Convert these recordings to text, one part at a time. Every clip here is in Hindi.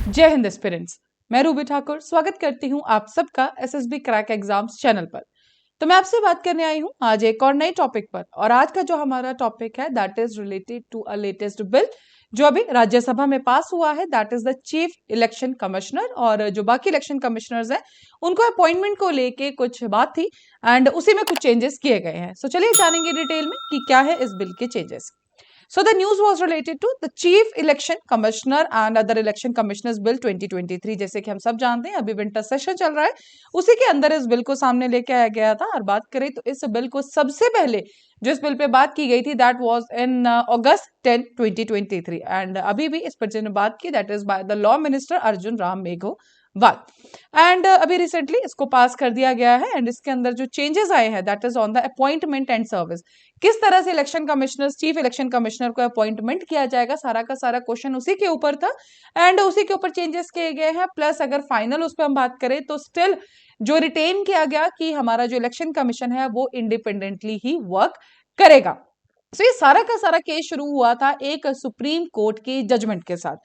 जय हिंद एस्पिरेंट्स, मैं रूबी ठाकुर स्वागत करती हूं आप सबका एसएसबी क्रैक एग्जाम्स चैनल पर। तो मैं आपसे बात करने आई हूं आज एक और नए टॉपिक पर, और आज का जो हमारा टॉपिक है that is related to a latest bill जो अभी राज्यसभा में पास हुआ है, that is the chief election commissioner. और जो बाकी इलेक्शन कमिश्नर्स हैं उनको अपॉइंटमेंट को लेके कुछ बात थी एंड उसी में कुछ चेंजेस किए गए हैं। सो चलिए जानेंगे डिटेल में कि क्या है इस बिल के changes. So the news was related to the Chief Election Commissioner and Other Election Commissioners Bill 2023। जैसे कि हम सब जानते हैं अभी विंटर सेशन चल रहा है, उसी के अंदर इस बिल को सामने लेके आया गया था। और बात करें तो इस बिल को सबसे पहले जो इस बिल पे बात की गई थी that was in August 10 2023 and अभी भी इस पर जिन्होंने बात की that is by the law minister Arjun Ram Meghwal. And अभी रिसेंटली इसको पास कर दिया गया है एंड इसके अंदर जो चेंजेस आए हैं that is on the appointment and service. किस तरह से election commissioner chief election commissioner को अपॉइंटमेंट किया जाएगा, सारा का सारा क्वेश्चन उसी के ऊपर था एंड उसी के ऊपर चेंजेस किए गए हैं। प्लस अगर फाइनल उस पर हम बात करें तो स्टिल जो रिटेन किया गया कि हमारा जो इलेक्शन कमीशन है वो इंडिपेंडेंटली ही वर्क करेगा। तो ये सारा का सारा केस शुरू हुआ था एक सुप्रीम कोर्ट की जजमेंट के साथ।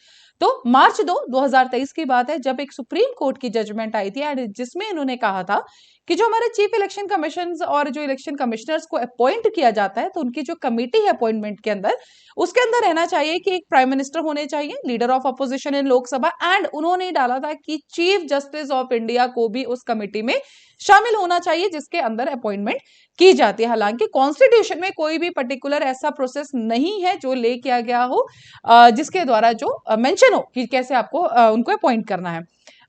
तो मार्च 2023 की बात है जब एक सुप्रीम कोर्ट की जजमेंट आई थी एंड जिसमें इन्होंने कहा था कि जो हमारे चीफ इलेक्शन कमीशन और जो इलेक्शन कमिश्नर्स को अपॉइंट किया जाता है तो उनकी जो कमेटी है अपॉइंटमेंट के अंदर, उसके अंदर रहना चाहिए कि एक प्राइम मिनिस्टर होने चाहिए, leader of opposition in Lok Sabha, and उन्होंने डाला था कि चीफ जस्टिस ऑफ इंडिया को भी उस कमेटी में शामिल होना चाहिए जिसके अंदर अपॉइंटमेंट की जाती है। हालांकि कॉन्स्टिट्यूशन में कोई भी पर्टिकुलर ऐसा प्रोसेस नहीं है जो ले किया गया हो जिसके द्वारा जो मेंशन हो कि कैसे आपको उनको अपॉइंट करना है।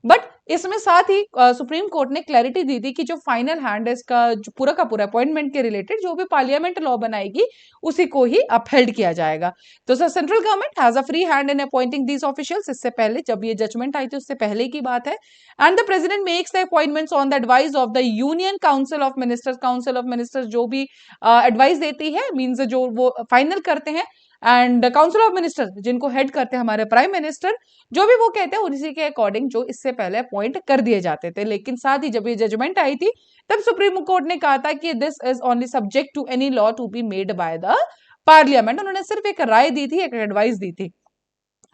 बट इसमें साथ ही सुप्रीम कोर्ट ने क्लैरिटी दी थी कि जो फाइनल हैंड है इसका जो पूरा का पूरा अपॉइंटमेंट के रिलेटेड जो भी पार्लियामेंट लॉ बनाएगी उसी को ही अपहेल्ड किया जाएगा। तो sir central government has a free hand in appointing these officials. इससे पहले जब ये जजमेंट आई थी उससे पहले की बात है। And the president makes the appointments on the advice of the union council of ministers. Council of ministers जो भी एडवाइस देती है मीन्स जो वो फाइनल करते हैं, एंड काउंसिल ऑफ मिनिस्टर्स जिनको हेड करते हैं हमारे प्राइम मिनिस्टर, जो भी वो कहते हैं उसी के अकॉर्डिंग जो इससे पहले अपॉइंट कर दिए जाते थे। लेकिन साथ ही जब ये जजमेंट आई थी तब सुप्रीम कोर्ट ने कहा था कि this is only subject to any law to be made by the parliament. उन्होंने सिर्फ एक राय दी थी, एक एडवाइस दी थी।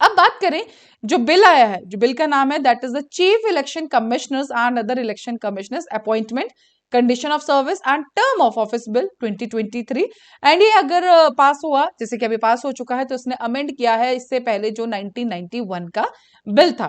अब बात करें जो बिल आया है, जो बिल का नाम है that is the chief election commissioners and other election commissioners appointment condition of service and term of office bill 2023। And ये अगर पास हुआ, जैसे कि अभी पास हो चुका है, तो इसने अमेंड किया है इससे पहले जो 1991 का बिल था।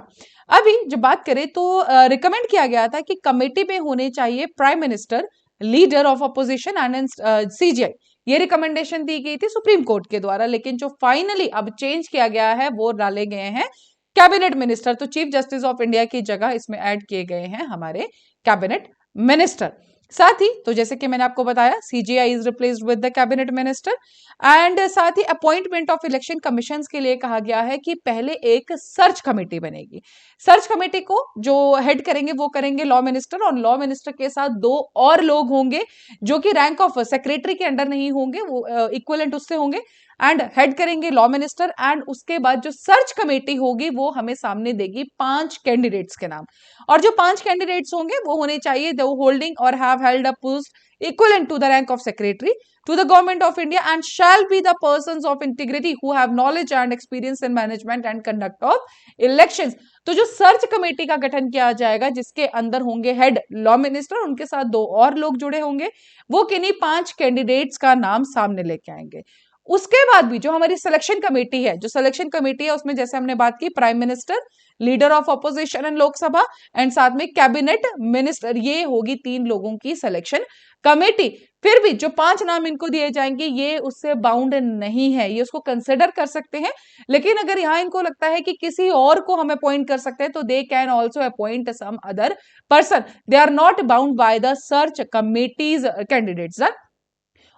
अभी जब बात करें तो रिकमेंड किया गया था कि कमेटी में होने चाहिए prime minister, leader of opposition and CGI. ये रिकमेंडेशन दी गई थी सुप्रीम कोर्ट के द्वारा, लेकिन जो फाइनली अब चेंज किया गया है वो डाले गए हैं कैबिनेट मिनिस्टर। तो चीफ जस्टिस ऑफ इंडिया की जगह इसमें ऐड किए गए हैं हमारे कैबिनेट मिनिस्टर। साथ ही तो जैसे कि मैंने आपको बताया CGI is replaced with the cabinet minister. And साथ ही अपॉइंटमेंट ऑफ इलेक्शन कमीशन के लिए कहा गया है कि पहले एक सर्च कमेटी बनेगी। सर्च कमेटी को जो हेड करेंगे वो करेंगे लॉ मिनिस्टर, और लॉ मिनिस्टर के साथ दो और लोग होंगे जो कि रैंक ऑफ सेक्रेटरी के अंडर नहीं होंगे, वो इक्विवेलेंट उससे होंगे, एंड हेड करेंगे लॉ मिनिस्टर। एंड उसके बाद जो सर्च कमेटी होगी वो हमें सामने देगी 5 कैंडिडेट्स के नाम, और जो 5 कैंडिडेट्स होंगे वो होने चाहिए दो होल्डिंग और have held a post equivalent to the rank of secretary to the government of India and shall be the persons of integrity who have knowledge and experience in management and conduct of elections। तो जो सर्च कमेटी का गठन किया जाएगा जिसके अंदर होंगे हेड लॉ मिनिस्टर, उनके साथ दो और लोग जुड़े होंगे, वो किन्हीं 5 कैंडिडेट्स का नाम सामने लेके आएंगे। उसके बाद भी जो हमारी सिलेक्शन कमेटी है, जो सिलेक्शन कमेटी है उसमें जैसे हमने बात की prime minister, leader of opposition in Lok Sabha and साथ में कैबिनेट मिनिस्टर, ये होगी 3 लोगों की सिलेक्शन कमेटी। फिर भी जो 5 नाम इनको दिए जाएंगे ये उससे बाउंड नहीं है, ये उसको कंसिडर कर सकते हैं। लेकिन अगर यहाँ इनको लगता है कि किसी और को हम अपॉइंट कर सकते हैं तो they can also appoint some other person, they are not bound by the search committees candidates.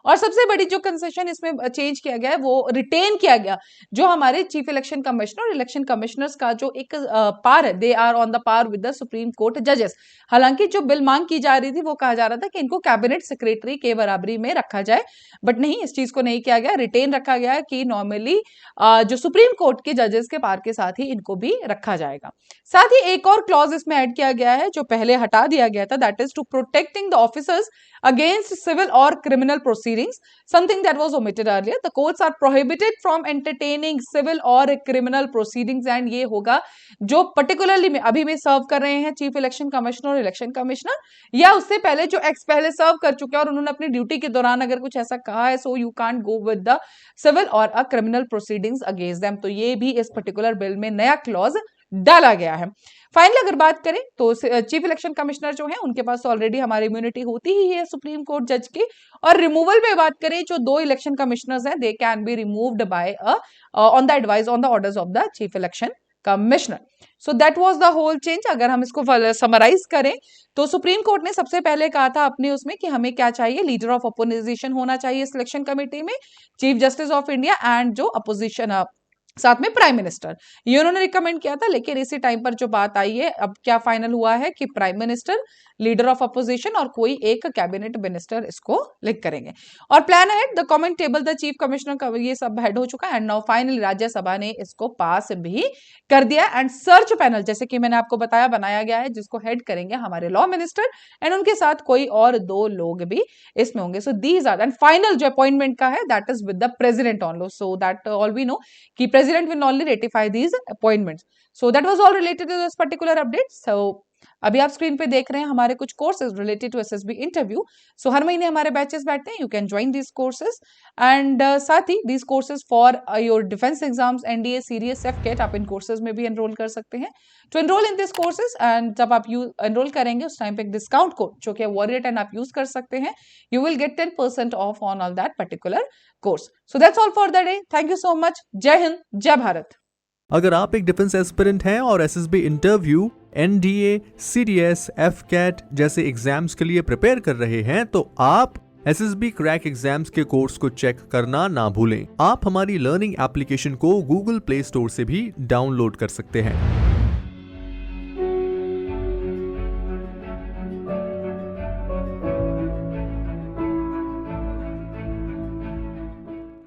और सबसे बड़ी जो कंसेशन इसमें चेंज किया गया है वो रिटेन किया गया जो हमारे चीफ इलेक्शन कमिश्नर और इलेक्शन कमिश्नर्स का जो एक पार है, they are on the par with the supreme court जजेस। हालांकि जो बिल मांग की जा रही थी वो कहा जा रहा था कि इनको कैबिनेट सेक्रेटरी के बराबरी में रखा जाए, बट नहीं, इस चीज को नहीं किया गया, रिटेन रखा गया है कि नॉर्मली जो सुप्रीम कोर्ट के जजेस के पार के साथ ही इनको भी रखा जाएगा। साथ ही एक और क्लॉज इसमें ऐड किया गया है जो पहले हटा दिया गया था, that is to protecting the officers against civil और criminal proceeding proceedings, something that was omitted earlier. The courts are prohibited from entertaining civil or criminal proceedings, and ये होगा जो particularly में अभी में सर्व कर रहे हैं चीफ इलेक्शन कमिश्नर और इलेक्शन कमिश्नर, या उससे पहले जो एक्स पहले सर्व कर चुके हैं और उन्होंने अपनी ड्यूटी के दौरान अगर कुछ ऐसा कहा है, so you can't go with the civil और uh criminal proceedings against them. तो ये भी इस पर्टिकुलर बिल में नया क्लॉज डाला गया है। फाइनली अगर बात करें तो चीफ इलेक्शन कमिश्नर जो है उनके पास ऑलरेडी हमारी इम्यूनिटी होती ही है सुप्रीम कोर्ट जज की, और रिमूवल में बात करें जो 2 इलेक्शन कमिश्नर्स हैं, they can be removed by on the advice on the orders of the chief election commissioner. So that was the whole change. अगर हम इसको समराइज करें तो सुप्रीम कोर्ट ने सबसे पहले कहा था अपने उसमें कि हमें क्या चाहिए, लीडर ऑफ अपोजिशन होना चाहिए सिलेक्शन कमेटी में, chief justice of India and जो अपोजिशन साथ में प्राइम मिनिस्टर, ये उन्होंने रिकमेंड किया था। लेकिन इसी टाइम पर जो बात आई है, अब क्या फाइनल हुआ है कि prime minister, leader of opposition और कोई एक कैबिनेट मिनिस्टर इसको लिख करेंगे। और प्लान है the comment table the chief commissioner का ये सब हेड हो चुका है, एंड नाउ फाइनली राज्यसभा ने इसको पास भी कर दिया। एंड सर्च पैनल जैसे कि मैंने आपको बताया बनाया गया है, जिसको हेड करेंगे हमारे लॉ मिनिस्टर एंड उनके साथ कोई और 2 लोग भी इसमें होंगे। So these are and final जो अपॉइंटमेंट का है that is with the president only, so that all we know कि president will only ratify these appointments. So that was all related to this particular update. So अभी आप स्क्रीन पे देख रहे हैं हमारे कुछ courses related to SSB interview. So हर महीने हमारे बैचेस बैठते हैं, you can join these courses and साथ ही these courses for your defence exams, NDA, CDS, AFCAT, आप इन कोर्सेज में भी एनरोल कर सकते हैं। To enrol in this courses, and जब आप एनरोल करेंगे उस टाइम पे एक डिस्काउंट कोड जो कि वॉरियर 10 आप यूज कर सकते हैं, you will get 10% of on all that particular course. So that's all for the day. Thank you so much. जय हिंद, जय भारत। अगर आप एक डिफेंस एस्पिरेंट हैं और एसएसबी इंटरव्यू, एनडीए, सीडीएस, एफकेट जैसे एग्जाम्स के लिए प्रिपेयर कर रहे हैं तो आप एसएसबी क्रैक एग्जाम्स के कोर्स को चेक करना ना भूलें। आप हमारी लर्निंग एप्लीकेशन को गूगल प्ले स्टोर से भी डाउनलोड कर सकते हैं।